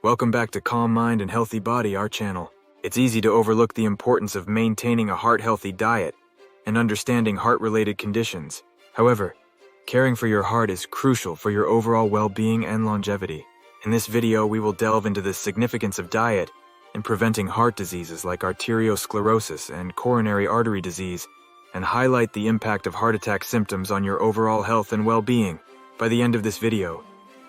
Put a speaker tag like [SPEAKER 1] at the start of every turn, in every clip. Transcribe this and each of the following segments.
[SPEAKER 1] Welcome back to Calm Mind and Healthy Body, our channel. It's easy to overlook the importance of maintaining a heart-healthy diet and understanding heart-related conditions. However, caring for your heart is crucial for your overall well-being and longevity. In this video, we will delve into the significance of diet in preventing heart diseases like arteriosclerosis and coronary artery disease, and highlight the impact of heart attack symptoms on your overall health and well-being. By the end of this video,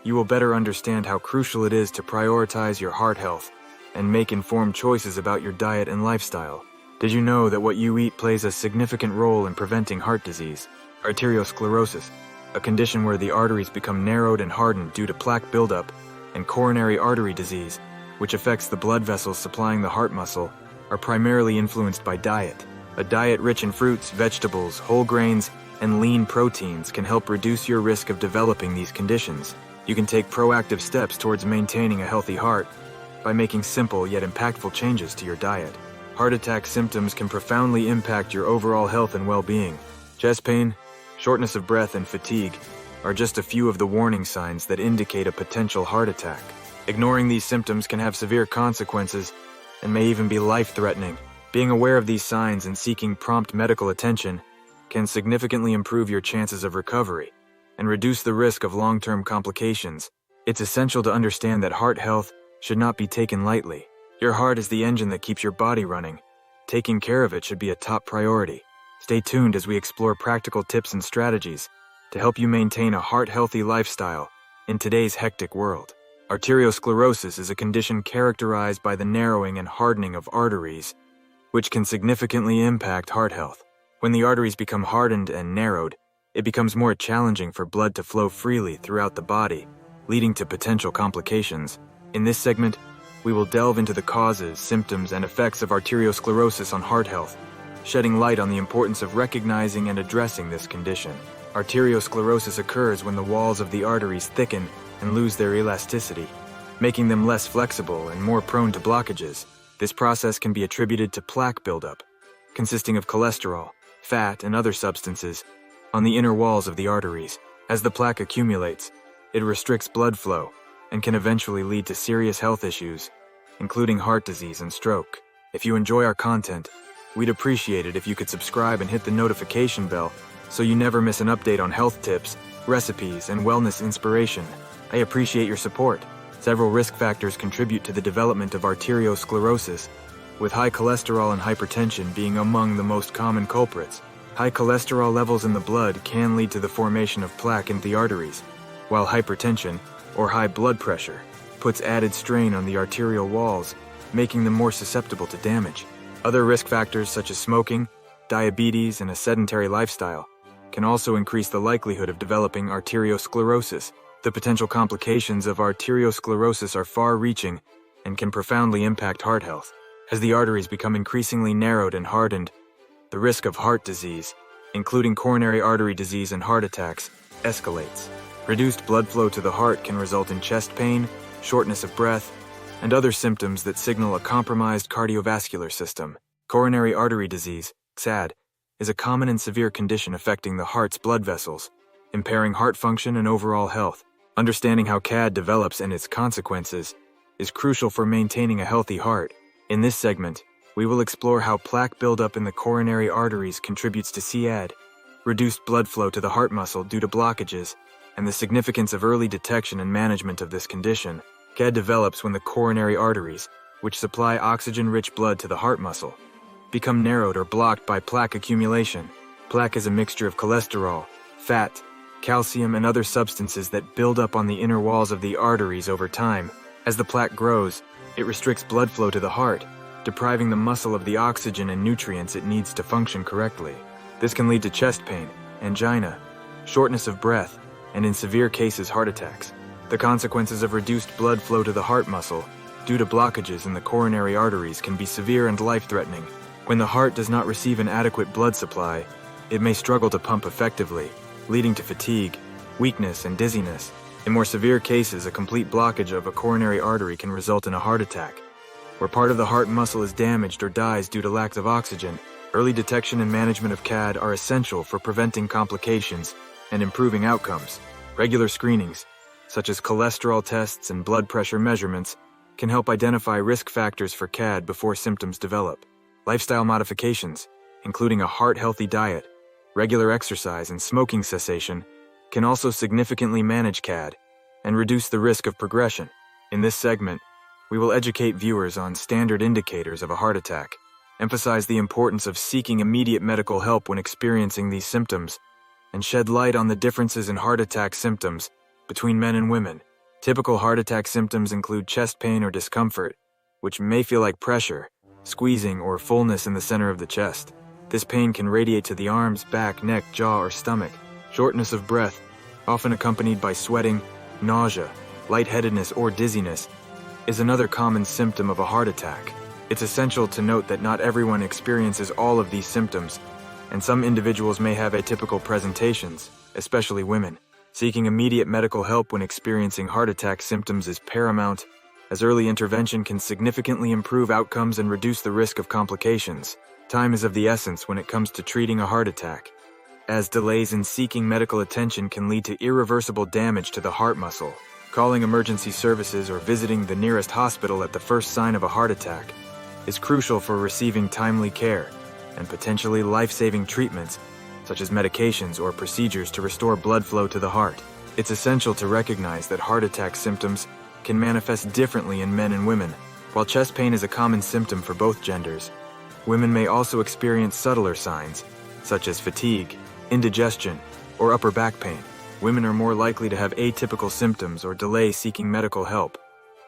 [SPEAKER 1] you will better understand how crucial it is to prioritize your heart health and make informed choices about your diet and lifestyle. Did you know that what you eat plays a significant role in preventing heart disease? Arteriosclerosis, a condition where the arteries become narrowed and hardened due to plaque buildup, and coronary artery disease, which affects the blood vessels supplying the heart muscle, are primarily influenced by diet. A diet rich in fruits, vegetables, whole grains, and lean proteins can help reduce your risk of developing these conditions. You can take proactive steps towards maintaining a healthy heart by making simple yet impactful changes to your diet. Heart attack symptoms can profoundly impact your overall health and well-being. Chest pain, shortness of breath, and fatigue are just a few of the warning signs that indicate a potential heart attack. Ignoring these symptoms can have severe consequences and may even be life-threatening. Being aware of these signs and seeking prompt medical attention can significantly improve your chances of recovery and reduce the risk of long-term complications. It's essential to understand that heart health should not be taken lightly. Your heart is the engine that keeps your body running. Taking care of it should be a top priority. Stay tuned as we explore practical tips and strategies to help you maintain a heart-healthy lifestyle in today's hectic world. Arteriosclerosis is a condition characterized by the narrowing and hardening of arteries, which can significantly impact heart health. When the arteries become hardened and narrowed, it becomes more challenging for blood to flow freely throughout the body, leading to potential complications. In this segment, we will delve into the causes, symptoms, and effects of arteriosclerosis on heart health, shedding light on the importance of recognizing and addressing this condition. Arteriosclerosis occurs when the walls of the arteries thicken and lose their elasticity, making them less flexible and more prone to blockages. This process can be attributed to plaque buildup, consisting of cholesterol, fat, and other substances on the inner walls of the arteries. As the plaque accumulates, it restricts blood flow and can eventually lead to serious health issues, including heart disease and stroke. If you enjoy our content, we'd appreciate it if you could subscribe and hit the notification bell so you never miss an update on health tips, recipes, and wellness inspiration. I appreciate your support. Several risk factors contribute to the development of arteriosclerosis, with high cholesterol and hypertension being among the most common culprits. High cholesterol levels in the blood can lead to the formation of plaque in the arteries, while hypertension, or high blood pressure, puts added strain on the arterial walls, making them more susceptible to damage. Other risk factors such as smoking, diabetes, and a sedentary lifestyle can also increase the likelihood of developing arteriosclerosis. The potential complications of arteriosclerosis are far-reaching and can profoundly impact heart health. As the arteries become increasingly narrowed and hardened, the risk of heart disease, including coronary artery disease and heart attacks, escalates. Reduced blood flow to the heart can result in chest pain, shortness of breath, and other symptoms that signal a compromised cardiovascular system. Coronary artery disease, CAD, is a common and severe condition affecting the heart's blood vessels, impairing heart function and overall health. Understanding how CAD develops and its consequences is crucial for maintaining a healthy heart. In this segment, we will explore how plaque buildup in the coronary arteries contributes to CAD, reduced blood flow to the heart muscle due to blockages, and the significance of early detection and management of this condition. CAD develops when the coronary arteries, which supply oxygen-rich blood to the heart muscle, become narrowed or blocked by plaque accumulation. Plaque is a mixture of cholesterol, fat, calcium, and other substances that build up on the inner walls of the arteries over time. As the plaque grows, it restricts blood flow to the heart, depriving the muscle of the oxygen and nutrients it needs to function correctly. This can lead to chest pain, angina, shortness of breath, and in severe cases, heart attacks. The consequences of reduced blood flow to the heart muscle due to blockages in the coronary arteries can be severe and life-threatening. When the heart does not receive an adequate blood supply, it may struggle to pump effectively, leading to fatigue, weakness, and dizziness. In more severe cases, a complete blockage of a coronary artery can result in a heart attack, where part of the heart muscle is damaged or dies due to lack of oxygen. Early detection and management of CAD are essential for preventing complications and improving outcomes. Regular screenings, such as cholesterol tests and blood pressure measurements, can help identify risk factors for CAD before symptoms develop. Lifestyle modifications, including a heart-healthy diet, regular exercise, and smoking cessation, can also significantly manage CAD and reduce the risk of progression. In this segment, we will educate viewers on standard indicators of a heart attack, emphasize the importance of seeking immediate medical help when experiencing these symptoms, and shed light on the differences in heart attack symptoms between men and women. Typical heart attack symptoms include chest pain or discomfort, which may feel like pressure, squeezing, or fullness in the center of the chest. This pain can radiate to the arms, back, neck, jaw, or stomach. Shortness of breath, often accompanied by sweating, nausea, lightheadedness, or dizziness, is another common symptom of a heart attack. It's essential to note that not everyone experiences all of these symptoms, and some individuals may have atypical presentations, especially women. Seeking immediate medical help when experiencing heart attack symptoms is paramount, as early intervention can significantly improve outcomes and reduce the risk of complications. Time is of the essence when it comes to treating a heart attack, as delays in seeking medical attention can lead to irreversible damage to the heart muscle. Calling emergency services or visiting the nearest hospital at the first sign of a heart attack is crucial for receiving timely care and potentially life-saving treatments, such as medications or procedures to restore blood flow to the heart. It's essential to recognize that heart attack symptoms can manifest differently in men and women. While chest pain is a common symptom for both genders, women may also experience subtler signs, such as fatigue, indigestion, or upper back pain. Women are more likely to have atypical symptoms or delay seeking medical help,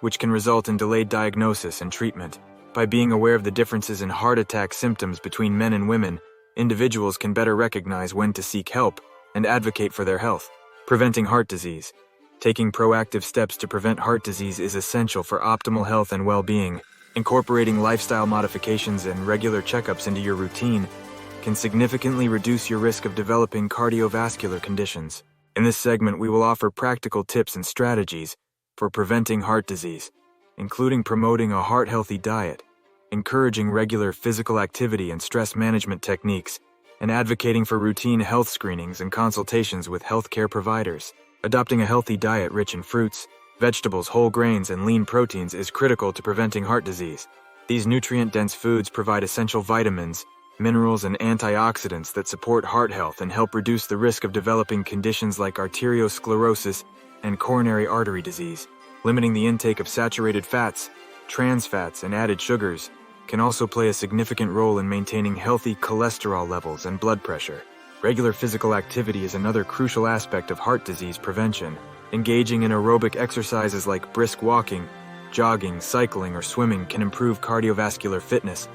[SPEAKER 1] which can result in delayed diagnosis and treatment. By being aware of the differences in heart attack symptoms between men and women, individuals can better recognize when to seek help and advocate for their health. Preventing heart disease. Taking proactive steps to prevent heart disease is essential for optimal health and well-being. Incorporating lifestyle modifications and regular checkups into your routine can significantly reduce your risk of developing cardiovascular conditions. In this segment, we will offer practical tips and strategies for preventing heart disease, including promoting a heart-healthy diet, encouraging regular physical activity and stress management techniques, and advocating for routine health screenings and consultations with healthcare providers. Adopting a healthy diet rich in fruits, vegetables, whole grains, and lean proteins is critical to preventing heart disease. These nutrient-dense foods provide essential vitamins, minerals, and antioxidants that support heart health and help reduce the risk of developing conditions like arteriosclerosis and coronary artery disease. Limiting the intake of saturated fats, trans fats, and added sugars can also play a significant role in maintaining healthy cholesterol levels and blood pressure. Regular physical activity is another crucial aspect of heart disease prevention. Engaging in aerobic exercises like brisk walking, jogging, cycling, or swimming can improve cardiovascular fitness,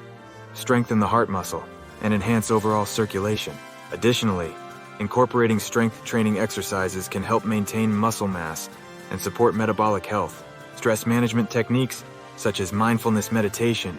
[SPEAKER 1] strengthen the heart muscle, and enhance overall circulation. Additionally, incorporating strength training exercises can help maintain muscle mass and support metabolic health. Stress management techniques, such as mindfulness meditation,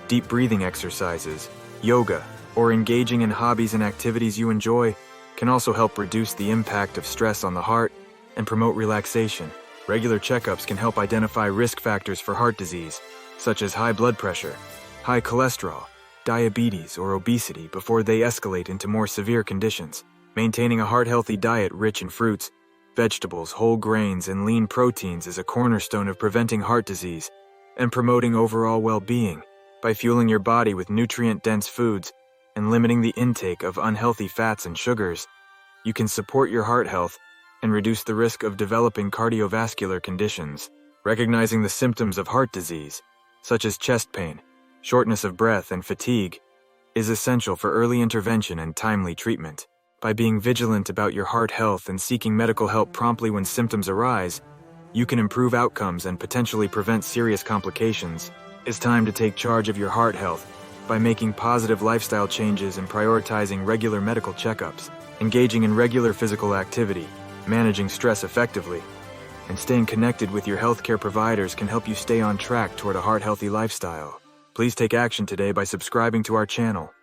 [SPEAKER 1] deep breathing exercises, yoga, or engaging in hobbies and activities you enjoy, can also help reduce the impact of stress on the heart and promote relaxation. Regular checkups can help identify risk factors for heart disease, such as high blood pressure, high cholesterol, diabetes, or obesity before they escalate into more severe conditions. Maintaining a heart-healthy diet rich in fruits, vegetables, whole grains, and lean proteins is a cornerstone of preventing heart disease and promoting overall well-being. By fueling your body with nutrient-dense foods and limiting the intake of unhealthy fats and sugars, you can support your heart health and reduce the risk of developing cardiovascular conditions. Recognizing the symptoms of heart disease, such as chest pain, shortness of breath, and fatigue, is essential for early intervention and timely treatment. By being vigilant about your heart health and seeking medical help promptly when symptoms arise, you can improve outcomes and potentially prevent serious complications. It's time to take charge of your heart health by making positive lifestyle changes and prioritizing regular medical checkups. Engaging in regular physical activity, managing stress effectively, and staying connected with your healthcare providers can help you stay on track toward a heart-healthy lifestyle. Please take action today by subscribing to our channel,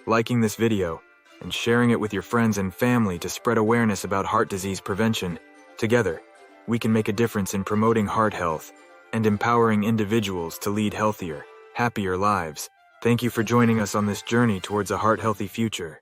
[SPEAKER 1] liking this video, and sharing it with your friends and family to spread awareness about heart disease prevention. Together, we can make a difference in promoting heart health and empowering individuals to lead healthier, happier lives. Thank you for joining us on this journey towards a heart-healthy future.